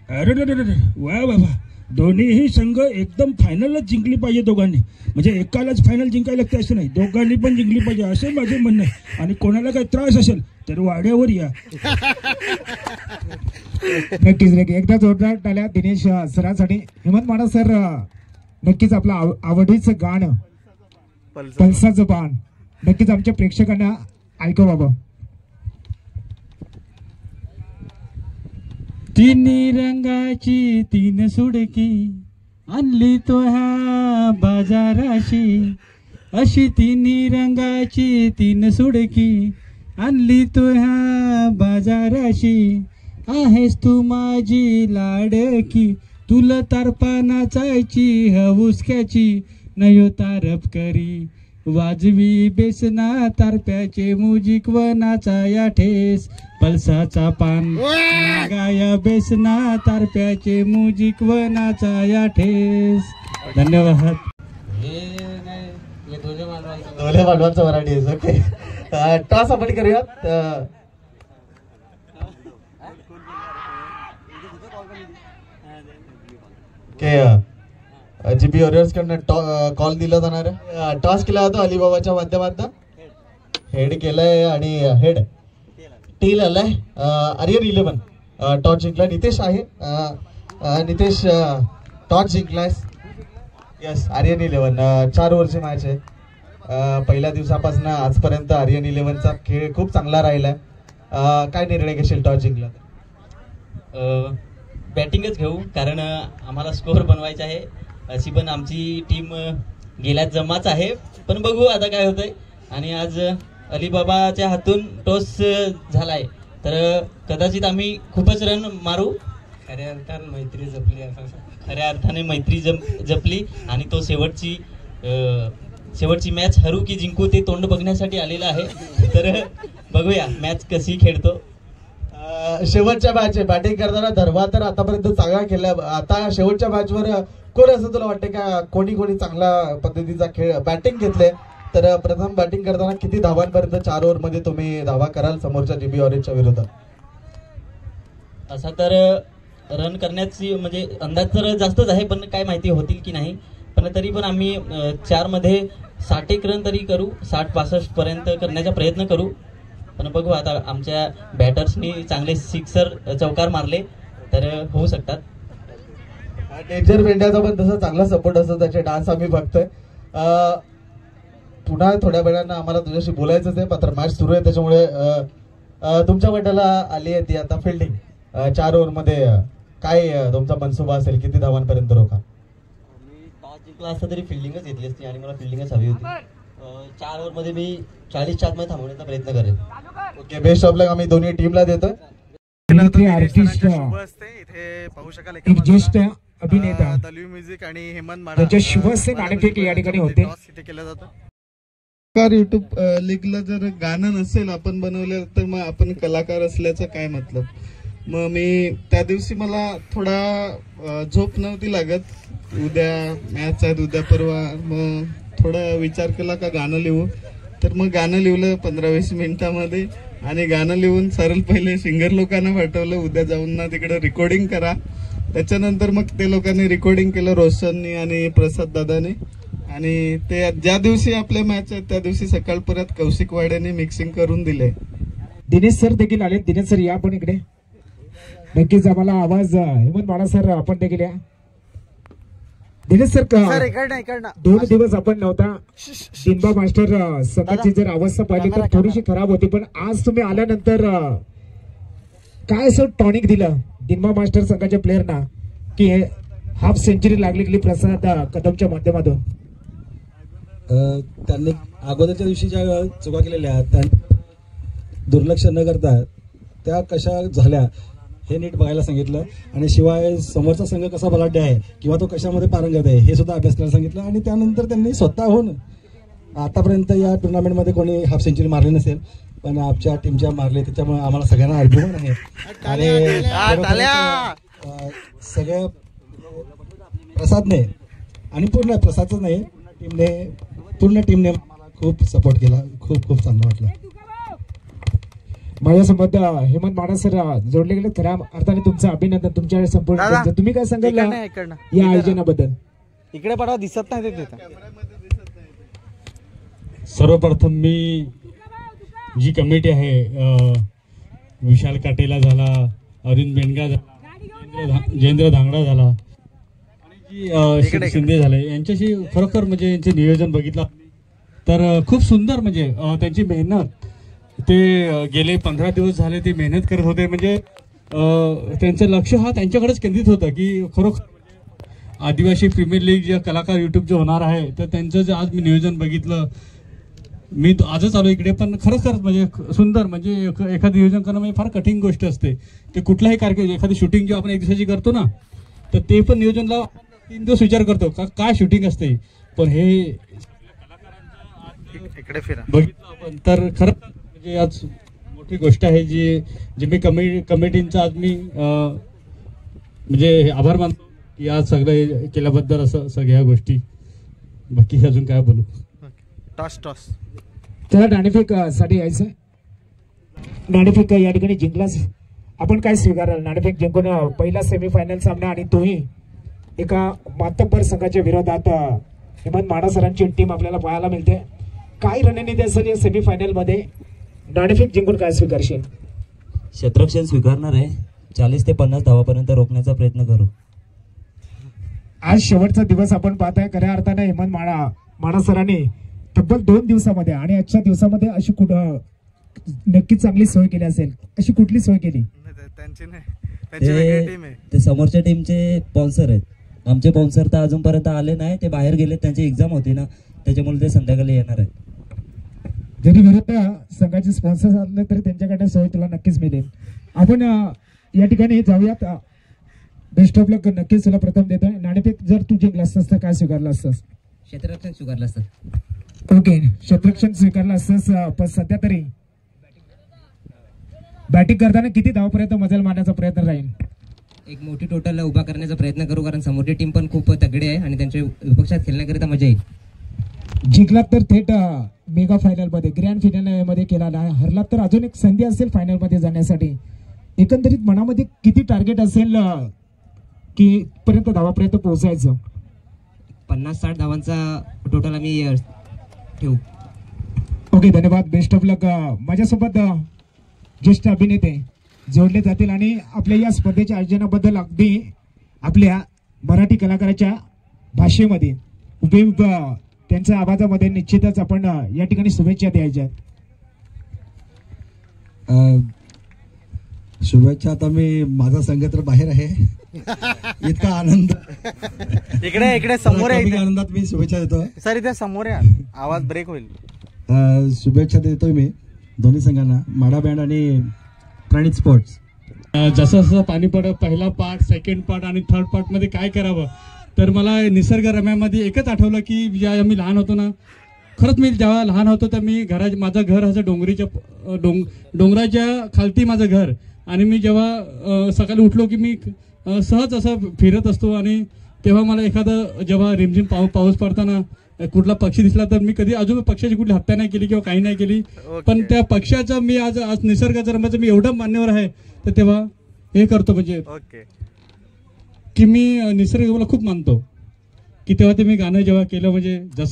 अरे वा बाबा, दोन्हीही संघ एकदम फायनलच जिंकली पाहिजे दोघांनी. म्हणजे एकालाच फायनल जिंकायला लागते असं नाही, दोघांनी पण जिंकली पाहिजे असे माझे म्हणणं आहे. आणि कोणाला काही त्रास असेल तर वाड्यावर या. नक्कीच नक्की एकदा जोरदार टाळ्या दिनेश सरांसाठी. हेमंत माडा सर, नक्कीच आपलं आवडीचं गाणं पल्साचं बाण नक्कीच आमच्या प्रेक्षकांना ऐकव बाबा. तिन्ही रंगाची तीन सुडकी आणली तो ह्या बाजाराशी, अशी तिन्ही रंगाची तीन सुडकी आणली तो ह्या बाजाराशी. आहेस तू माझी लाडकी, तुला तारपा नाचायची हवुसक्याची, नयो तारप करी वाजवी बेसना तारप्याचे मुजिक व नाचाया ठेस. पल्साचा पान गाया बेसना तारप्याचे मुजिक व नाचाया ठेस. धन्यवाद. दोन्ही मांडवांचा मराठी आहे. ओके, टॉस आपण करूयात. जीबी वॉरियर्स कडनं कॉल दिला जाणार आहे. टॉस केला जातो अलिबाबाच्या माध्यमातून. हेड केलंय आणि हेड टेल आलाय. आर्यन 11 टॉस जिंकला. नितेश आहे. नितेश टॉस जिंकलाय. यस, आर्यन 11 4 ओव्हरची मॅच आहे. पहिल्या दिवसापासून आजपर्यंत आर्यन 11चा खेळ खूप चांगला राहिलाय. काय निर्णय घेशील टॉस जिंकला? बॅटिंगच घेऊ, कारण आम्हाला स्कोअर बनवायचा आहे. अशी पण आमची टीम गेल्यात जमाच आहे, पण बघू आता काय होतंय. आणि आज अलिबाबाच्या हातून टॉस झालाय तर कदाचित आम्ही खूपच रन मारू. खऱ्या अर्थाने मैत्री जपली, खऱ्या अर्थाने मैत्री जपली. आणि तो शेवटची मॅच हरू की जिंकू ते तोंड बघण्यासाठी आलेला आहे. तर बघूया मॅच कशी खेळतो. शेवटच्या मॅच बॅटिंग करताना धर्मा तर आतापर्यंत चांगला खेळला. आता शेवटच्या मॅचवर कोण असं तुला वाटतं का कोणी चांगला पद्धतीचा खेळ बॅटिंग घेतले? तर प्रथम बॅटिंग करताना किती धावांपर्यंत 4 ओव्हरमध्ये तुम्ही धावा कराल समोरच्या जीबी ऑरेंजच्या विरोधात? असा तर रन करण्याची म्हणजे अंदाज तर जास्तच आहे, पण काय माहिती होतील की नाही. पण तरी पण आम्ही 4 मध्ये 60 रन तरी करू, 60-65 पर्यंत करण्याचा प्रयत्न करू. पण बघू आता, आमच्या बॅटर्सनी चांगले सिक्सर चौकार मारले तर होऊ शकतात. डेंजर मेंढ्याचा पण तसा चांगला सपोर्ट असतो, त्याचे डान्स आम्ही बघतोय. पुन्हा थोड्या वेळानं आम्हाला तुझ्याशी बोलायचंच आहे, मात्र मॅच सुरू आहे त्याच्यामुळे तुमच्या गटाला आली आहे ती आता फिल्डिंग. 4 ओव्हरमध्ये काय तुमचा मनसुबा असेल, किती धावांपर्यंत रोखा? मी टॉस जिंकला असता तरी फिल्डिंगच घेतली असती आणि मला फिल्डिंगच हवी होती. 4 ओव्हरमध्ये मी 40 मध्ये थांबवण्याचा प्रयत्न करेन. ओके, बेस्ट ऑफ लक आम्ही दोन्ही टीमला देतोय. आर्टिस्ट इथे पाहू शकाल एक ज्येष्ठ अभिनेता दलवी म्युझिक आणि हेमंत माडा त्याच्या शुभस्य नाणेफेक या ठिकाणी होते. केलं जातं. युट्यूब लीगला जर गाणं नसेल आपण बनवलं तर मग आपण कलाकार असल्याचं काय मतलब? मग मी त्या दिवशी मला थोडा झोप नव्हती लागत. उद्या मॅच आहेत, उद्या परवा. मग थोडा विचार केला का गाणं लिहू, तर मग गाणं लिहिलं 15-20 मिनिटामध्ये. आणि गाणं लिहून सरळ पहिले सिंगर लोकांना पाठवलं, उद्या जाऊन ना तिकडे रेकॉर्डिंग करा. त्याच्यानंतर मग ते लोकांनी रेकॉर्डिंग केलं, रोशननी आणि प्रसाद दादाने. आणि ते ज्या दिवशी आपल्या मॅच आहेत त्या दिवशी सकाळ परत कौशिक वाड्याने मिक्सिंग करून दिले. दिनेश सर देखील आले. दिनेश सर या पण इकडे. नक्कीच आम्हाला आवाज हेमंत माडा सर आपण देखील या. दिनेश सर 2 दिवस आपण नव्हता. दिनबा मास्टर संघाची जर अवस्था पाहिली तर थोडीशी खराब होती, पण आज तुम्ही आल्यानंतर काय असं टॉनिक दिलं दिनबा मास्टर संघाच्या प्लेयरना की हाफ सेंचुरी लागली गेली प्रसाद कदमच्या माध्यमातून? त्यांनी अगोदरच्या दिवशी ज्या चुका केलेल्या त्या दुर्लक्ष न करता त्या कशा झाल्या हे नीट बघायला सांगितलं. आणि शिवाय समोरचा संघ कसा बलाढ्य आहे किंवा तो कशामध्ये पारंगत आहे हे सुद्धा अभ्यास करायला सांगितलं. आणि त्यानंतर त्यांनी स्वतःहून आतापर्यंत या टुर्नामेंटमध्ये कोणी हाफ सेंचुरी मारली नसेल, पण आमच्या टीमच्या मारले, त्याच्यामुळे आम्हाला सगळ्यांना अभिमान आहे. आणि सगळ्या प्रसादने आणि पूर्ण प्रसादच नाही पूर्ण टीमने खूप सपोर्ट केला. खूप खूप चांगलं वाटलं. माझ्यासोबत हेमंत माडा सर जोडले गेले. खऱ्या अर्थाने तुमचं अभिनंदन. तुमच्या संपूर्ण दादा, टीमचं. तुम्ही काय सांगाल इकडनं. या आयोजनाबद्दल? इकडे पाठवा, दिसत नाही ते तिथं. सर्वप्रथम मी जी कमिटी आहे, विशाल काटेला झाला, अरविंद बेंडगा झाला, जयेंद्र धांगडा झाला आणि जी शिंदे झाले, यांच्याशी खरोखर म्हणजे यांचे नियोजन बघितलं तर खूप सुंदर. म्हणजे त्यांची मेहनत, ते गेले 15 दिवस झाले ते मेहनत करत होते. म्हणजे त्यांचं लक्ष हा त्यांच्याकडेच केंद्रित होतं की खरोखर आदिवासी प्रीमियर लीग जे कलाकार युट्यूब जे होणार आहे तर त्यांचं जे आज मी नियोजन बघितलं, मी आजच आलो इकडे, पण खरंच म्हणजे सुंदर. म्हणजे एखादं नियोजन करणं म्हणजे फार कठीण गोष्ट असते. ते कुठलाही कार्यक्रम, एखादी शूटिंग जेव्हा आपण एक दिवसाची करतो ना, तर ते पण नियोजनला 3 दिवस विचार करतो काय शूटिंग असते. पण हे इकडे फिरा बघितलं आपण तर खरंच म्हणजे आज मोठी गोष्ट आहे जी मी कमिटींचा आज मी म्हणजे आभार मानतो की आज सगळं केल्याबद्दल. असं सगळ्या गोष्टी, बाकी अजून काय बोलू. टॉस त्याला नाणेफेक साठी यायचं. नाणेफेक या ठिकाणी जिंकलाच. आपण काय स्वीकाराल? नाणेफेक जिंकून पहिला सेमीफायनल सामना आणि तोही एका मातब्बर संघाच्या विरोधात हेमंत माडा सरांची टीम आपल्याला पाहायला मिळते. काय रणनीती असेल या सेमीफायनल मध्ये? नाणेफेक जिंकून काय स्वीकारशील? क्षेत्ररक्षण स्वीकारणार आहे. 40 ते 50 धावापर्यंत रोखण्याचा प्रयत्न करू. आज शेवटचा दिवस आपण पाहताय. खऱ्या अर्थाने हेमंत माडा सरांनी तब्बल 2 दिवसामध्ये आणि आजच्या दिवसामध्ये अशी कुठं नक्कीच चांगली सोय केली असेल. अशी कुठली सोय केली? त्यांची नाही, त्यांची वेगळी टीम आहे. ते समोरच्या टीमचे स्पॉन्सर आहेत. आमचे स्पॉन्सर तर अजूनपर्यंत आले नाही. ते बाहेर गेले, त्यांची एक्झाम होती ना, त्याच्यामुळे ते संध्याकाळी येणार आहेत. जरी विरुद्ध संघाचे स्पॉन्सर असले तरी त्यांच्याकडे सोय तुला नक्कीच मिळेल. आपण या ठिकाणी जाऊयात. बेस्ट ऑफ लक नक्कीच तुला प्रथम देतोय. नाणेफेक जर तू जिंकला असतास तर काय स्वीकारलं असतास? क्षेत्ररक्षण स्वीकारलं असतं. ओके, क्षेत्ररक्षण स्वीकारलं असतास. पण सध्या तरी बॅटिंग करताना किती धावापर्यंत मजल मारण्याचा प्रयत्न राहील? एक मोठी टोटल उभा करण्याचा प्रयत्न करू, कारण समोरची टीम पण खूप तगडी आहे आणि त्यांच्या विपक्षात खेळण्याकरिता मजा येईल. जिंकलात तर थेट मेगा फायनल मध्ये, ग्रँड फायनल मध्ये केला नाही. हरलात तर अजून एक संधी असेल फायनल मध्ये जाण्यासाठी. एकंदरीत मनामध्ये किती टार्गेट असेल की पर्यंत धावापर्यंत पोहोचायचं? 50-60 धावांचा टोटल आम्ही ठेवू. ओके, धन्यवाद. बेस्ट ऑफ लक. माझ्यासोबत ज्येष्ठ अभिनेते जोडले जातील आणि आपल्या या स्पर्धेच्या आयोजनाबद्दल अगदी आपल्या मराठी कलाकाराच्या भाषेमध्ये उभे त्यांच्या आवाजामध्ये निश्चितच आपण या ठिकाणी शुभेच्छा द्यायच्या. शुभेच्छा. आता मी माझा संघ तर बाहेर आहे. इतका आनंद इकडे समोर आहे. आनंदात मी शुभेच्छा देतो. सर इथे समोर या, आवाज ब्रेक होईल. शुभेच्छा देतोय मी दोन्ही संघांना, माडा बँड आणि प्रणित स्पोर्ट्स. जसं जसं पाणी पडत, पहिला पार्ट, सेकंड पार्ट आणि थर्ड पार्ट मध्ये काय करावं, तर मला निसर्गरम्यामध्ये एकच आठवलं की जेव्हा आम्ही लहान होतो ना, खरंच मी जेव्हा लहान होतो तर मी माझं घर असं डोंगराच्या खालती माझं घर. आणि मी जेव्हा सकाळी उठलो की मी सहज असं फिरत असतो आणि तेव्हा मला एखादं जेव्हा रिमझिम पाऊस पडताना कुठला पक्षी दिसला तर मी कधी अजून पक्षाची कुठली हत्या नाही केली किंवा काही नाही केली. पण त्या पक्षाचं मी आज निसर्गाचं रम्याचं मी एवढं मान्यवर आहे तर तेव्हा हे करतो. म्हणजे की मी निसर्ग मला खूप मानतो की तेव्हा ते मी गाणं जेव्हा केलं, म्हणजे जसं